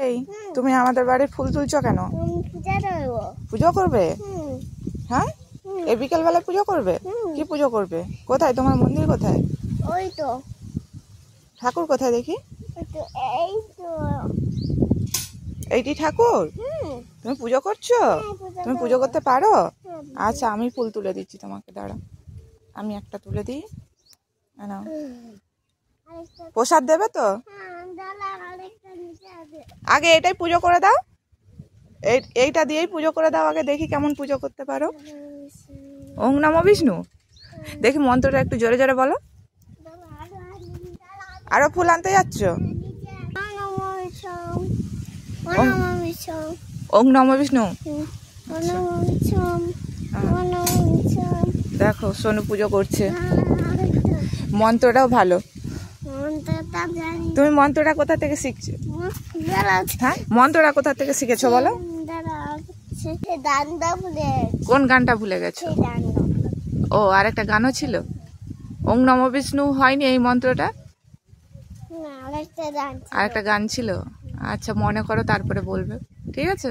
এই তুমি আমাদের বাড়ির ফুল তুলছো কেন? পুজো করবে? হ্যাঁ, এই বিকেল বেলা পুজো করবে? কি পুজো করবে? কোথায় তোমার মন্দির? কোথায়? ওই তো। ঠাকুর কোথায় দেখি? এই তো। এইটি ঠাকুর? তুমি পুজো করছো? তুমি পুজো করতে পারো? আচ্ছা, আমি ফুল তুলে দিচ্ছি তোমাকে, দাঁড়া। আমি একটা তুলে দিই। নাও, প্রসাদ দেবে তো? আগে এটাই পুজো করে দাও, এইটা দিয়েই পুজো করে দাও আগে, দেখি কেমন পুজো করতে পারো। ওং নমো বিষ্ণু। দেখি মন্ত্রটা একটু জোরে জোরে বলো। আরো ফুল আনতে যাচ্ছ? ওং নমো বিষ্ণু। দেখো সোনু পুজো করছে, মন্ত্রটাও ভালো। তুমি মন্ত্রটা কোথা থেকে শিখছো? হ্যাঁ, মন্ত্রটা কোথা থেকে শিখেছো বলো? কোন গানটা ভুলে গেছো? ও, আর একটা গানও ছিল। ওং নমো বিষ্ণু হয়নি এই মন্ত্রটা? আরেকটা গান ছিল। আচ্ছা, মনে করো, তারপরে বলবে, ঠিক আছে?